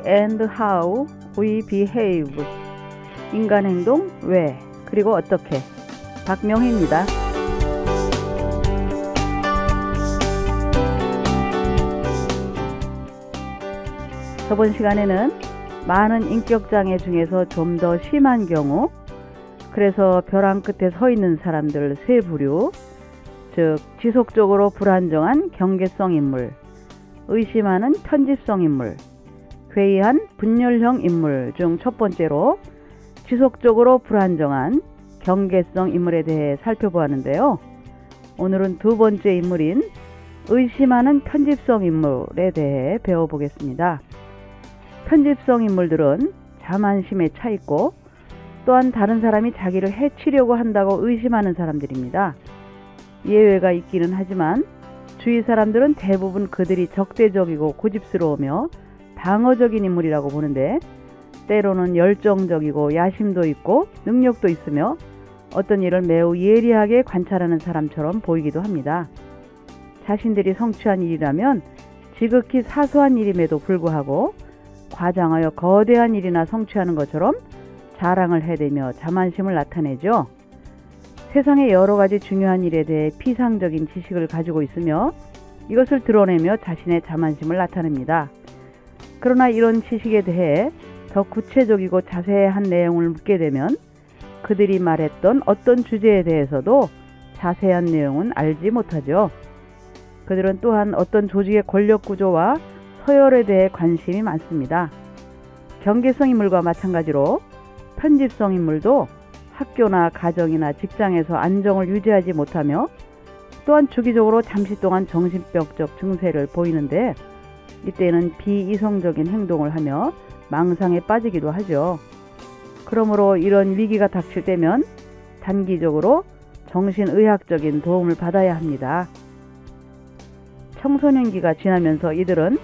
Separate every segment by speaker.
Speaker 1: and how we behave. 인간 행동, 왜, 그리고 어떻게. 박명희입니다. 저번 시간에는 많은 인격장애 중에서 좀 더 심한 경우, 그래서 벼랑 끝에 서 있는 사람들 세 부류, 즉 지속적으로 불안정한 경계성 인물, 의심하는 편집성 인물, 회의한 분열형 인물 중 첫 번째로 지속적으로 불안정한 경계성 인물에 대해 살펴보았는데요. 오늘은 두 번째 인물인 의심하는 편집성 인물에 대해 배워보겠습니다. 편집성 인물들은 자만심에 차 있고 또한 다른 사람이 자기를 해치려고 한다고 의심하는 사람들입니다. 예외가 있기는 하지만 주위 사람들은 대부분 그들이 적대적이고 고집스러우며 방어적인 인물이라고 보는데, 때로는 열정적이고 야심도 있고 능력도 있으며 어떤 일을 매우 예리하게 관찰하는 사람처럼 보이기도 합니다. 자신들이 성취한 일이라면 지극히 사소한 일임에도 불구하고 과장하여 거대한 일이나 성취하는 것처럼 자랑을 해대며 자만심을 나타내죠. 세상의 여러 가지 중요한 일에 대해 피상적인 지식을 가지고 있으며 이것을 드러내며 자신의 자만심을 나타냅니다. 그러나 이런 지식에 대해 더 구체적이고 자세한 내용을 묻게 되면 그들이 말했던 어떤 주제에 대해서도 자세한 내용은 알지 못하죠. 그들은 또한 어떤 조직의 권력 구조와 서열에 대해 관심이 많습니다. 경계성 인물과 마찬가지로 편집성 인물도 학교나 가정이나 직장에서 안정을 유지하지 못하며 또한 주기적으로 잠시 동안 정신병적 증세를 보이는데, 이때는 비이성적인 행동을 하며 망상에 빠지기도 하죠. 그러므로 이런 위기가 닥칠 때면 단기적으로 정신의학적인 도움을 받아야 합니다. 청소년기가 지나면서 이들은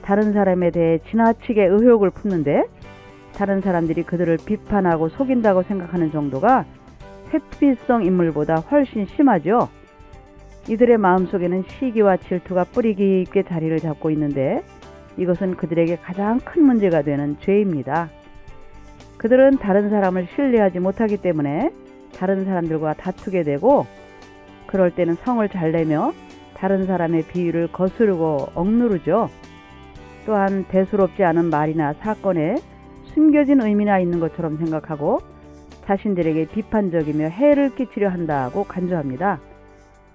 Speaker 1: 다른 사람에 대해 지나치게 의혹을 품는데, 다른 사람들이 그들을 비판하고 속인다고 생각하는 정도가 회피성 인물보다 훨씬 심하죠. 이들의 마음속에는 시기와 질투가 뿌리 깊게 자리를 잡고 있는데, 이것은 그들에게 가장 큰 문제가 되는 죄입니다. 그들은 다른 사람을 신뢰하지 못하기 때문에 다른 사람들과 다투게 되고, 그럴 때는 성을 잘 내며 다른 사람의 비위를 거스르고 억누르죠. 또한 대수롭지 않은 말이나 사건에 숨겨진 의미나 있는 것처럼 생각하고 자신들에게 비판적이며 해를 끼치려 한다고 간주합니다.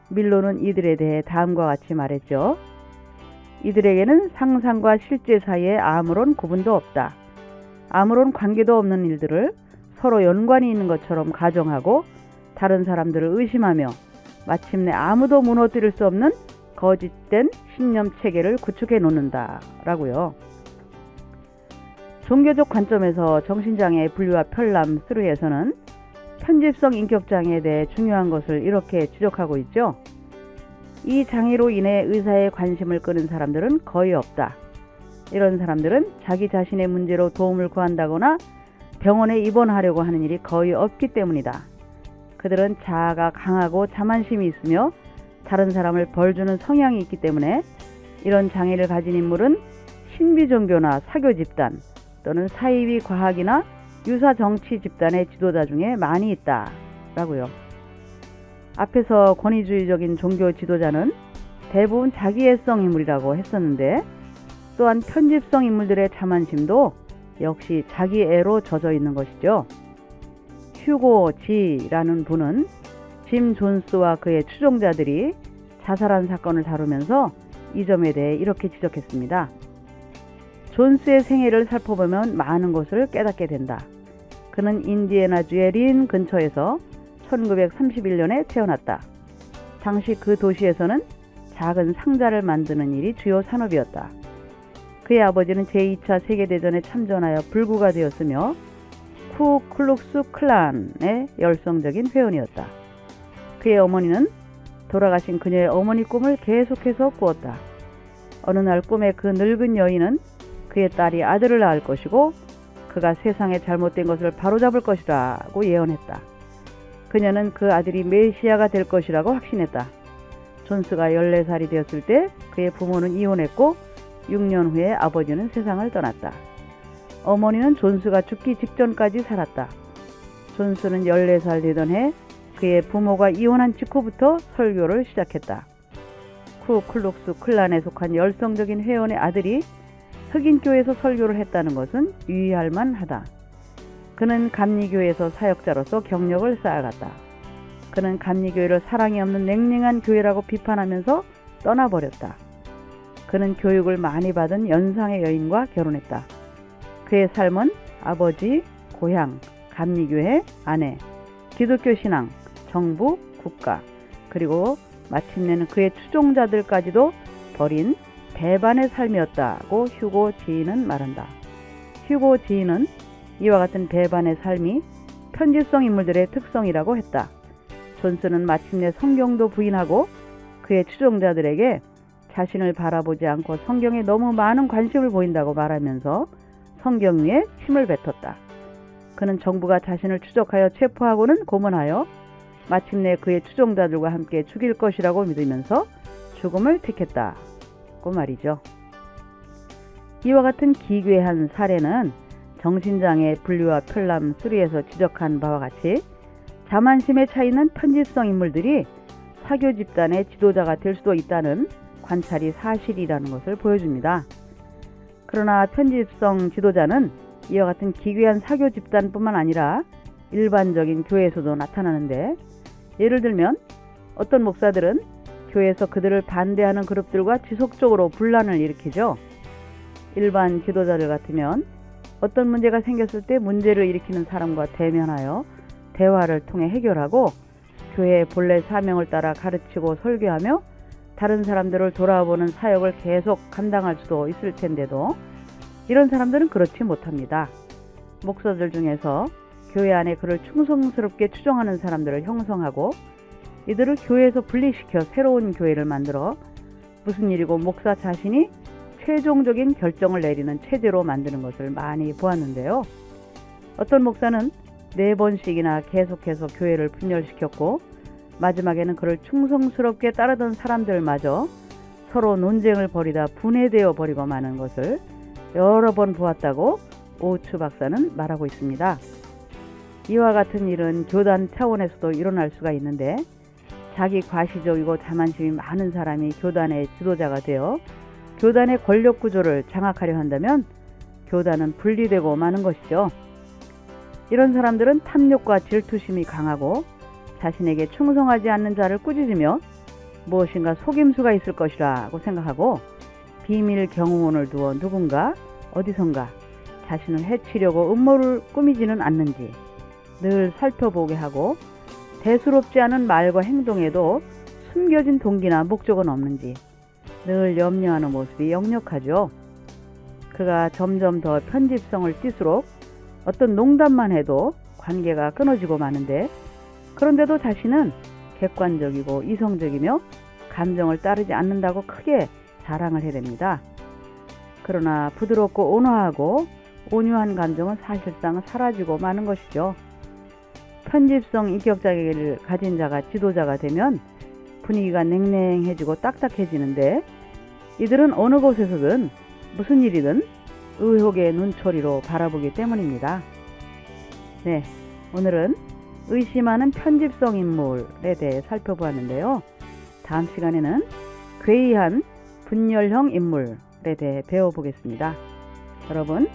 Speaker 1: 밀로는 이들에 대해 다음과 같이 말했죠. 이들에게는 상상과 실제 사이에 아무런 구분도 없다. 아무런 관계도 없는 일들을 서로 연관이 있는 것처럼 가정하고 다른 사람들을 의심하며 마침내 아무도 무너뜨릴 수 없는 거짓된 신념 체계를 구축해 놓는다 라고요. 종교적 관점에서 정신장애의 분류와 편람 3에서는 편집성 인격장애에 대해 중요한 것을 이렇게 지적하고 있죠. 이 장애로 인해 의사의 관심을 끄는 사람들은 거의 없다. 이런 사람들은 자기 자신의 문제로 도움을 구한다거나 병원에 입원하려고 하는 일이 거의 없기 때문이다. 그들은 자아가 강하고 자만심이 있으며 다른 사람을 벌주는 성향이 있기 때문에 이런 장애를 가진 인물은 신비 종교나 사교 집단 또는 사이비 과학이나 유사 정치 집단의 지도자 중에 많이 있다 라고요. 앞에서 권위주의적인 종교 지도자는 대부분 자기애성 인물이라고 했었는데, 또한 편집성 인물들의 자만심도 역시 자기애로 젖어 있는 것이죠. 휴고 지라는 분은 짐 존스와 그의 추종자들이 자살한 사건을 다루면서 이 점에 대해 이렇게 지적했습니다. 존스의 생애를 살펴보면 많은 것을 깨닫게 된다. 그는 인디애나주의 린 근처에서 1931년에 태어났다. 당시 그 도시에서는 작은 상자를 만드는 일이 주요 산업이었다. 그의 아버지는 제2차 세계대전에 참전하여 불구가 되었으며 쿠클룩스 클란의 열성적인 회원이었다. 그의 어머니는 돌아가신 그녀의 어머니 꿈을 계속해서 꾸었다. 어느 날 꿈에 그 늙은 여인은 그의 딸이 아들을 낳을 것이고 그가 세상에 잘못된 것을 바로잡을 것이라고 예언했다. 그녀는 그 아들이 메시아가 될 것이라고 확신했다. 존스가 14살이 되었을 때 그의 부모는 이혼했고 6년 후에 아버지는 세상을 떠났다. 어머니는 존스가 죽기 직전까지 살았다. 존스는 14살 되던 해 그의 부모가 이혼한 직후부터 설교를 시작했다. 쿠클룩스 클란에 속한 열성적인 회원의 아들이 흑인교회에서 설교를 했다는 것은 유의할 만하다. 그는 감리교회에서 사역자로서 경력을 쌓아갔다. 그는 감리교회를 사랑이 없는 냉랭한 교회라고 비판하면서 떠나버렸다. 그는 교육을 많이 받은 연상의 여인과 결혼했다. 그의 삶은 아버지, 고향, 감리교회, 아내, 기독교 신앙, 정부, 국가, 그리고 마침내는 그의 추종자들까지도 버린 배반의 삶이었다고 휴고 지인은 말한다. 휴고 지인은 이와 같은 배반의 삶이 편집성 인물들의 특성이라고 했다. 존스는 마침내 성경도 부인하고 그의 추종자들에게 자신을 바라보지 않고 성경에 너무 많은 관심을 보인다고 말하면서 성경 위에 침을 뱉었다. 그는 정부가 자신을 추적하여 체포하고는 고문하여 마침내 그의 추종자들과 함께 죽일 것이라고 믿으면서 죽음을 택했다고 말이죠. 이와 같은 기괴한 사례는 정신장애 분류와 편람 3에서 지적한 바와 같이 자만심에 차있는 편집성 인물들이 사교 집단의 지도자가 될 수도 있다는 관찰이 사실이라는 것을 보여줍니다. 그러나 편집성 지도자는 이와 같은 기괴한 사교 집단뿐만 아니라 일반적인 교회에서도 나타나는데, 예를 들면 어떤 목사들은 교회에서 그들을 반대하는 그룹들과 지속적으로 분란을 일으키죠. 일반 지도자들 같으면 어떤 문제가 생겼을 때 문제를 일으키는 사람과 대면하여 대화를 통해 해결하고 교회의 본래 사명을 따라 가르치고 설교하며 다른 사람들을 돌아보는 사역을 계속 감당할 수도 있을 텐데도 이런 사람들은 그렇지 못합니다. 목사들 중에서 교회 안에 그를 충성스럽게 추종하는 사람들을 형성하고 이들을 교회에서 분리시켜 새로운 교회를 만들어 무슨 일이고 목사 자신이 최종적인 결정을 내리는 체제로 만드는 것을 많이 보았는데요. 어떤 목사는 4번씩이나 계속해서 교회를 분열시켰고 마지막에는 그를 충성스럽게 따르던 사람들마저 서로 논쟁을 벌이다 분해되어 버리고 마는 것을 여러 번 보았다고 오츠 박사는 말하고 있습니다. 이와 같은 일은 교단 차원에서도 일어날 수가 있는데, 자기 과시적이고 자만심이 많은 사람이 교단의 지도자가 되어 교단의 권력 구조를 장악하려 한다면 교단은 분리되고 마는 것이죠. 이런 사람들은 탐욕과 질투심이 강하고 자신에게 충성하지 않는 자를 꾸짖으며 무엇인가 속임수가 있을 것이라고 생각하고 비밀 경호원을 두어 누군가 어디선가 자신을 해치려고 음모를 꾸미지는 않는지 늘 살펴보게 하고 대수롭지 않은 말과 행동에도 숨겨진 동기나 목적은 없는지 늘 염려하는 모습이 역력하죠. 그가 점점 더 편집성을 띠수록 어떤 농담만 해도 관계가 끊어지고 마는데, 그런데도 자신은 객관적이고 이성적이며 감정을 따르지 않는다고 크게 자랑을 해댑니다. 그러나 부드럽고 온화하고 온유한 감정은 사실상 사라지고 마는 것이죠. 편집성 인격자격을 가진 자가 지도자가 되면 분위기가 냉랭해지고 딱딱해지는데, 이들은 어느 곳에서든 무슨 일이든 의혹의 눈초리로 바라보기 때문입니다. 네, 오늘은 의심하는 편집성 인물에 대해 살펴보았는데요. 다음 시간에는 괴이한 분열형 인물에 대해 배워보겠습니다. 여러분,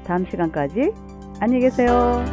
Speaker 1: 다음 시간까지 안녕히 계세요.